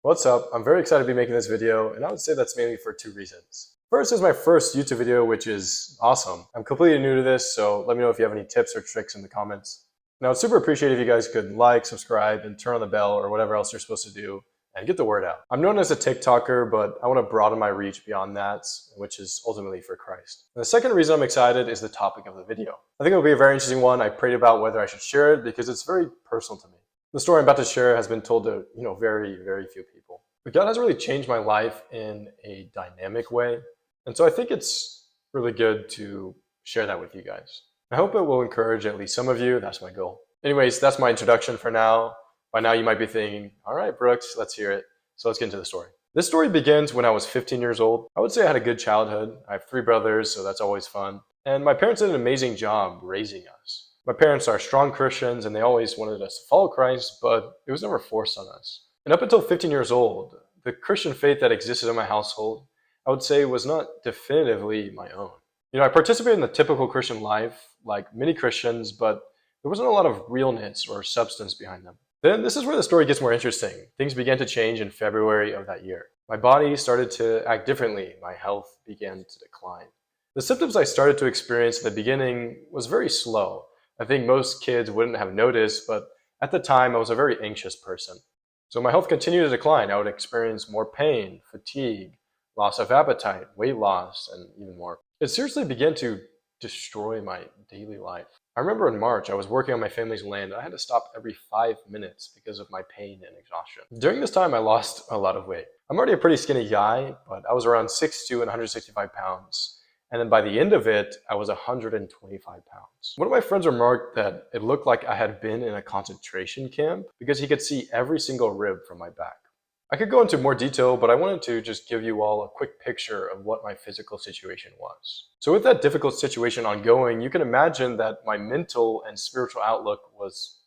What's up? I'm very excited to be making this video, and I would say that's mainly for two reasons. First is my first YouTube video, which is awesome. I'm completely new to this, so let me know if you have any tips or tricks in the comments. Now, I'd super appreciate if you guys could like, subscribe, and turn on the bell or whatever else you're supposed to do and get the word out. I'm known as a TikToker, but I want to broaden my reach beyond that, which is ultimately for Christ. And the second reason I'm excited is the topic of the video. I think it'll be a very interesting one. I prayed about whether I should share it because it's very personal to me. The story I'm about to share has been told to, very, very few people. But God has really changed my life in a dynamic way. And so I think it's really good to share that with you guys. I hope it will encourage at least some of you. That's my goal. Anyways, that's my introduction for now. By now you might be thinking, all right, Brooks, let's hear it. So let's get into the story. This story begins when I was 15 years old. I would say I had a good childhood. I have 3 brothers, so that's always fun. And my parents did an amazing job raising us. My parents are strong Christians and they always wanted us to follow Christ, but it was never forced on us. And up until 15 years old, the Christian faith that existed in my household, I would say was not definitively my own. I participated in the typical Christian life, like many Christians, but there wasn't a lot of realness or substance behind them. Then this is where the story gets more interesting. Things began to change in February of that year. My body started to act differently. My health began to decline. The symptoms I started to experience at the beginning was very slow. I think most kids wouldn't have noticed, but at the time I was a very anxious person. So my health continued to decline. I would experience more pain, fatigue, loss of appetite, weight loss, and even more. It seriously began to destroy my daily life. I remember in March, I was working on my family's land. I had to stop every 5 minutes because of my pain and exhaustion. During this time, I lost a lot of weight. I'm already a pretty skinny guy, but I was around 6'2" and 165 pounds. And then by the end of it, I was 125 pounds. One of my friends remarked that it looked like I had been in a concentration camp because he could see every single rib from my back. I could go into more detail, but I wanted to just give you all a quick picture of what my physical situation was. So with that difficult situation ongoing, you can imagine that my mental and spiritual outlook was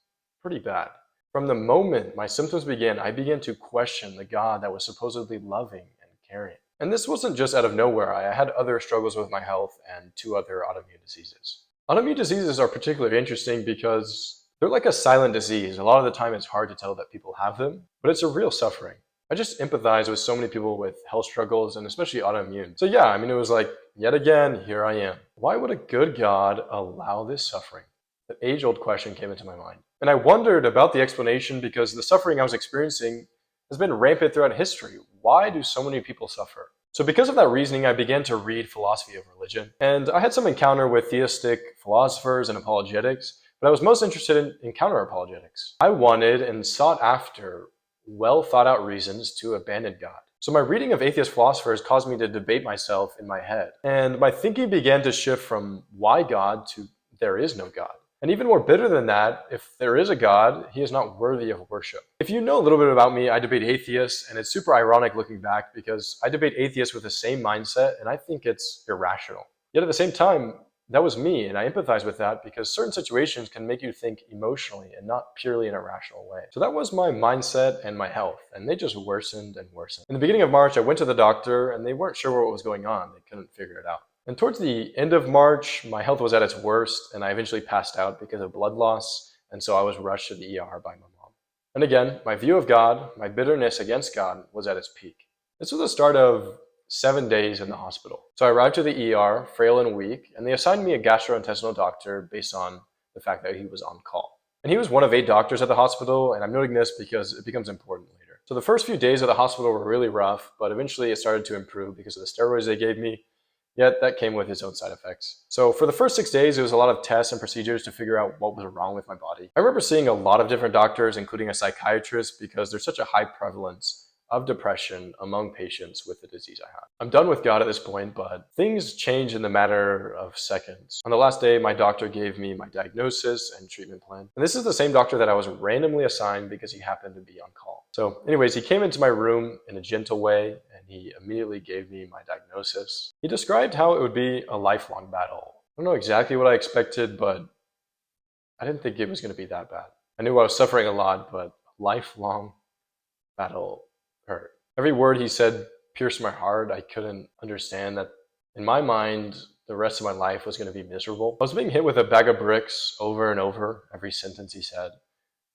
pretty bad. From the moment my symptoms began, I began to question the God that was supposedly loving and caring. And this wasn't just out of nowhere. I had other struggles with my health and 2 other autoimmune diseases. Autoimmune diseases are particularly interesting because they're like a silent disease. A lot of the time it's hard to tell that people have them, but it's a real suffering. I just empathize with so many people with health struggles and especially autoimmune. So yeah, it was like, yet again, here I am. Why would a good God allow this suffering? The age-old question came into my mind. And I wondered about the explanation because the suffering I was experiencing has been rampant throughout history. Why do so many people suffer? So because of that reasoning, I began to read philosophy of religion. And I had some encounter with theistic philosophers and apologetics, but I was most interested in counter-apologetics. I wanted and sought after well thought out reasons to abandon God. So my reading of atheist philosophers caused me to debate myself in my head. And my thinking began to shift from why God to there is no God. And even more bitter than that, if there is a God, he is not worthy of worship. If you know a little bit about me, I debate atheists, and it's super ironic looking back because I debate atheists with the same mindset, and I think it's irrational. Yet at the same time, that was me, and I empathize with that because certain situations can make you think emotionally and not purely in a rational way. So that was my mindset and my health, and they just worsened and worsened. In the beginning of March, I went to the doctor, and they weren't sure what was going on. They couldn't figure it out. And towards the end of March, my health was at its worst, and I eventually passed out because of blood loss, and so I was rushed to the ER by my mom. And again, my view of God, my bitterness against God was at its peak. This was the start of 7 days in the hospital. So I arrived to the ER, frail and weak, and they assigned me a gastrointestinal doctor based on the fact that he was on call. And he was one of 8 doctors at the hospital, and I'm noting this because it becomes important later. So the first few days of the hospital were really rough, but eventually it started to improve because of the steroids they gave me. Yet that came with its own side effects. So for the first 6 days, it was a lot of tests and procedures to figure out what was wrong with my body. I remember seeing a lot of different doctors, including a psychiatrist, because there's such a high prevalence of depression among patients with the disease I have. I'm done with God at this point, but things change in the matter of seconds. On the last day, my doctor gave me my diagnosis and treatment plan. And this is the same doctor that I was randomly assigned because he happened to be on call. So anyways, he came into my room in a gentle way, and he immediately gave me my diagnosis. He described how it would be a lifelong battle. I don't know exactly what I expected, but I didn't think it was going to be that bad. I knew I was suffering a lot, but a lifelong battle hurt. Every word he said pierced my heart. I couldn't understand that in my mind, the rest of my life was going to be miserable. I was being hit with a bag of bricks over and over, every sentence he said.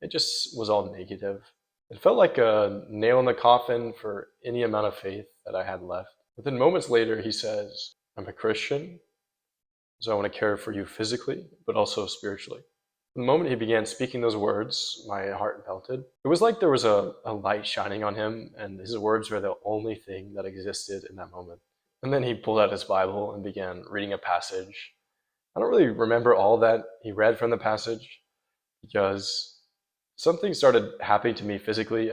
It just was all negative. It felt like a nail in the coffin for any amount of faith that I had left. But then moments later, he says, I'm a Christian, so I want to care for you physically, but also spiritually. The moment he began speaking those words, my heart melted. It was like there was a light shining on him, and his words were the only thing that existed in that moment. And then he pulled out his Bible and began reading a passage. I don't really remember all that he read from the passage because something started happening to me physically.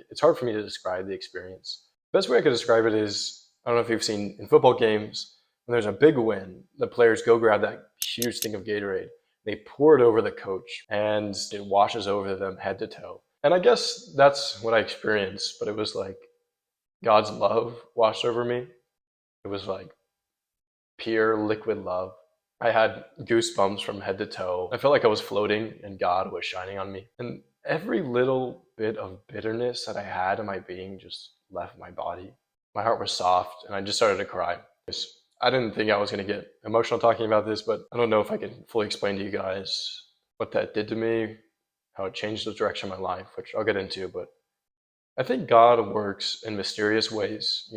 It's hard for me to describe the experience. The best way I could describe it is, I don't know if you've seen in football games, when there's a big win, the players go grab that huge thing of Gatorade. They pour it over the coach and it washes over them head to toe. And I guess that's what I experienced, but it was like God's love washed over me. It was like pure liquid love. I had goosebumps from head to toe. I felt like I was floating and God was shining on me. And every little bit of bitterness that I had in my being just left my body. My heart was soft and I just started to cry. I didn't think I was going to get emotional talking about this, but I don't know if I can fully explain to you guys what that did to me, how it changed the direction of my life, which I'll get into. But I think God works in mysterious ways.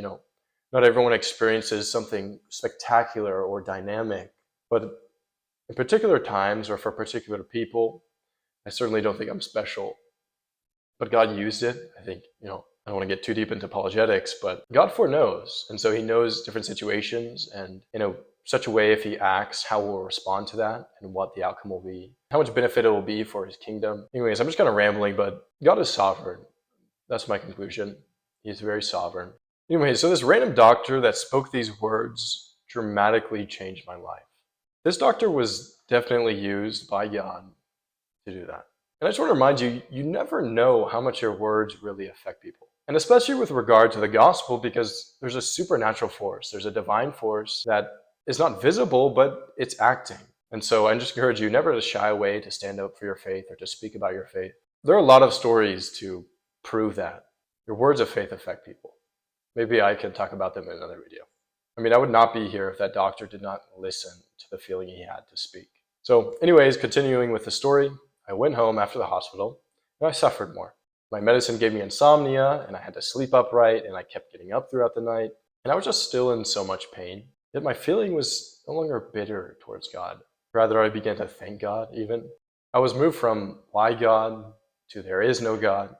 Not everyone experiences something spectacular or dynamic, but in particular times or for particular people, I certainly don't think I'm special. But God used it. I think, I don't want to get too deep into apologetics, but God foreknows. And so he knows different situations and, such a way if he acts, how we'll respond to that and what the outcome will be, how much benefit it will be for his kingdom. Anyways, I'm just kind of rambling, but God is sovereign. That's my conclusion. He's very sovereign. Anyway, so this random doctor that spoke these words dramatically changed my life. This doctor was definitely used by God to do that. And I just want to remind you, you never know how much your words really affect people. And especially with regard to the gospel, because there's a supernatural force. There's a divine force that is not visible, but it's acting. And so I just encourage you never to shy away to stand up for your faith or to speak about your faith. There are a lot of stories to prove that. Your words of faith affect people. Maybe I can talk about them in another video. I would not be here if that doctor did not listen to the feeling he had to speak. So anyways, continuing with the story, I went home after the hospital and I suffered more. My medicine gave me insomnia and I had to sleep upright and I kept getting up throughout the night. And I was just still in so much pain. Yet my feeling was no longer bitter towards God. Rather, I began to thank God even. I was moved from why God to there is no God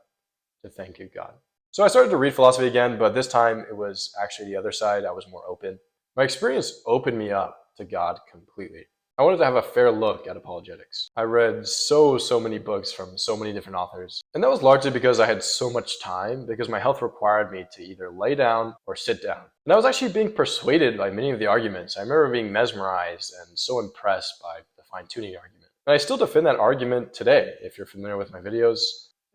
to thank you, God. So I started to read philosophy again, but this time it was actually the other side. I was more open. My experience opened me up to God completely. I wanted to have a fair look at apologetics. I read so many books from so many different authors. And that was largely because I had so much time, because my health required me to either lay down or sit down. And I was actually being persuaded by many of the arguments. I remember being mesmerized and so impressed by the fine-tuning argument. And I still defend that argument today. If you're familiar with my videos,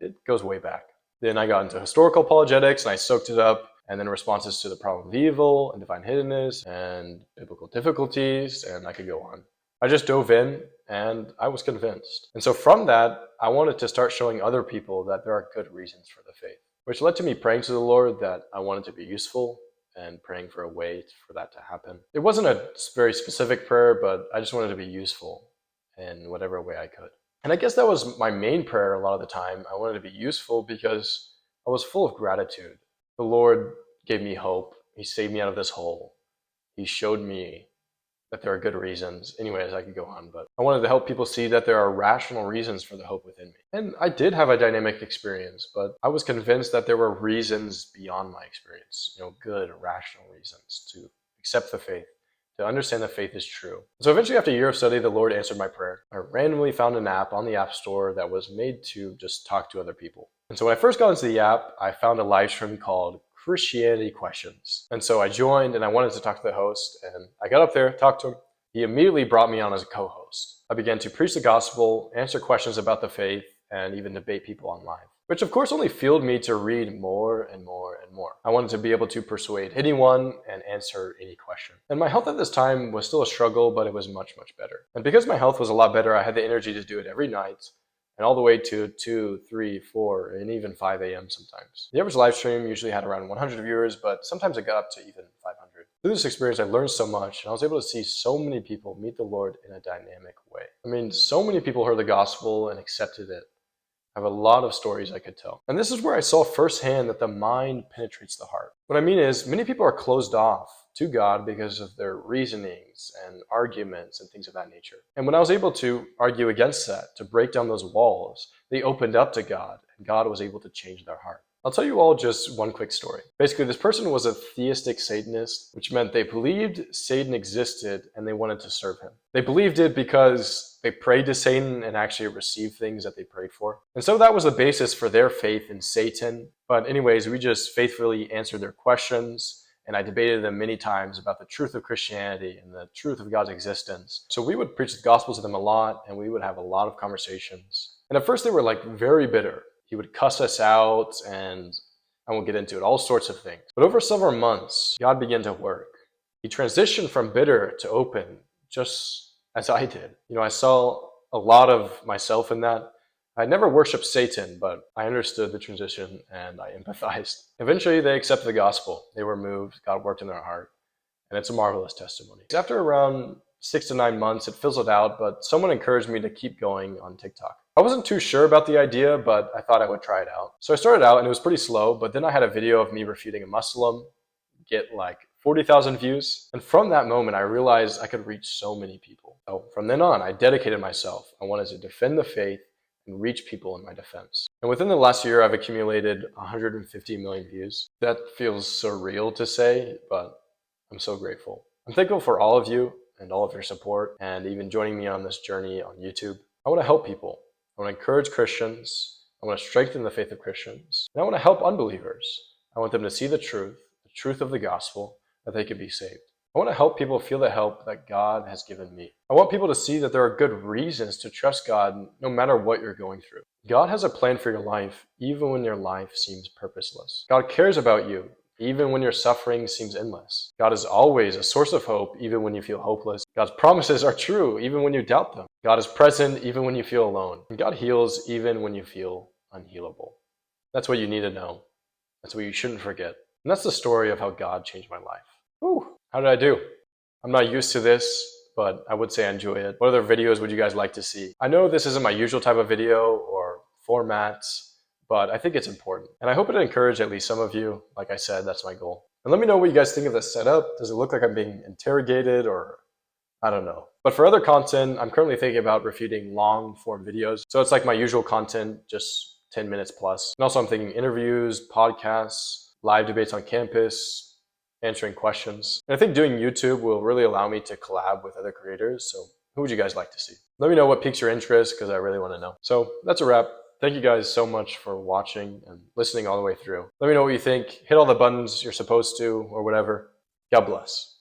it goes way back. Then I got into historical apologetics and I soaked it up. And then responses to the problem of evil and divine hiddenness and biblical difficulties, and I could go on. I just dove in and I was convinced. And so from that, I wanted to start showing other people that there are good reasons for the faith, which led to me praying to the Lord that I wanted to be useful and praying for a way for that to happen. It wasn't a very specific prayer, but I just wanted to be useful in whatever way I could. And I guess that was my main prayer a lot of the time. I wanted to be useful because I was full of gratitude. The Lord gave me hope. He saved me out of this hole. He showed me that there are good reasons. Anyways, I could go on, but I wanted to help people see that there are rational reasons for the hope within me. And I did have a dynamic experience, but I was convinced that there were reasons beyond my experience, good, rational reasons to accept the faith, to understand that faith is true. So eventually, after a year of study, the Lord answered my prayer. I randomly found an app on the App Store that was made to just talk to other people. And so when I first got into the app, I found a live stream called Christianity Questions. And so I joined and I wanted to talk to the host, and I got up there, talked to him. He immediately brought me on as a co-host. I began to preach the gospel, answer questions about the faith, and even debate people online, which of course only fueled me to read more and more and more. I wanted to be able to persuade anyone and answer any question. And my health at this time was still a struggle, but it was much better. And because my health was a lot better, I had the energy to do it every night, and all the way to 2, 3, 4, and even 5 a.m. sometimes. The average live stream usually had around 100 viewers, but sometimes it got up to even 500. Through this experience, I learned so much, and I was able to see so many people meet the Lord in a dynamic way. So many people heard the gospel and accepted it. I have a lot of stories I could tell. And this is where I saw firsthand that the mind penetrates the heart. What I mean is, many people are closed off to God because of their reasonings and arguments and things of that nature. And when I was able to argue against that, to break down those walls, they opened up to God, and God was able to change their heart. I'll tell you all just one quick story. Basically, this person was a theistic Satanist, which meant they believed Satan existed and they wanted to serve him. They believed it because they prayed to Satan and actually received things that they prayed for. And so that was the basis for their faith in Satan. But anyways, we just faithfully answered their questions, and I debated them many times about the truth of Christianity and the truth of God's existence. So we would preach the gospel to them a lot, and we would have a lot of conversations. And at first they were very bitter. He would cuss us out, and I won't get into it, all sorts of things. But over several months, God began to work. He transitioned from bitter to open, just as I did. I saw a lot of myself in that. I never worshipped Satan, but I understood the transition and I empathized. Eventually, they accepted the gospel. They were moved. God worked in their heart. And it's a marvelous testimony. After around 6 to 9 months, it fizzled out, but someone encouraged me to keep going on TikTok. I wasn't too sure about the idea, but I thought I would try it out. So I started out and it was pretty slow, but then I had a video of me refuting a Muslim get 40,000 views. And from that moment, I realized I could reach so many people. So from then on, I dedicated myself. I wanted to defend the faith and reach people in my defense. And within the last year, I've accumulated 150 million views. That feels surreal to say, but I'm so grateful. I'm thankful for all of you and all of your support and even joining me on this journey on YouTube. I want to help people. I want to encourage Christians. I want to strengthen the faith of Christians. And I want to help unbelievers. I want them to see the truth of the gospel, that they can be saved. I want to help people feel the help that God has given me. I want people to see that there are good reasons to trust God no matter what you're going through. God has a plan for your life, even when your life seems purposeless. God cares about you, even when your suffering seems endless. God is always a source of hope, even when you feel hopeless. God's promises are true, even when you doubt them. God is present, even when you feel alone. And God heals, even when you feel unhealable. That's what you need to know. That's what you shouldn't forget. And that's the story of how God changed my life. Whew, how did I do? I'm not used to this, but I would say I enjoy it. What other videos would you guys like to see? I know this isn't my usual type of video or formats, but I think it's important. And I hope it encouraged at least some of you. Like I said, that's my goal. And let me know what you guys think of this setup. Does it look like I'm being interrogated, or I don't know. But for other content, I'm currently thinking about refuting long form videos. So it's like my usual content, just 10 minutes plus. And also I'm thinking interviews, podcasts, live debates on campus, answering questions. And I think doing YouTube will really allow me to collab with other creators. So who would you guys like to see? Let me know what piques your interest, because I really want to know. So that's a wrap. Thank you guys so much for watching and listening all the way through. Let me know what you think. Hit all the buttons you're supposed to or whatever. God bless.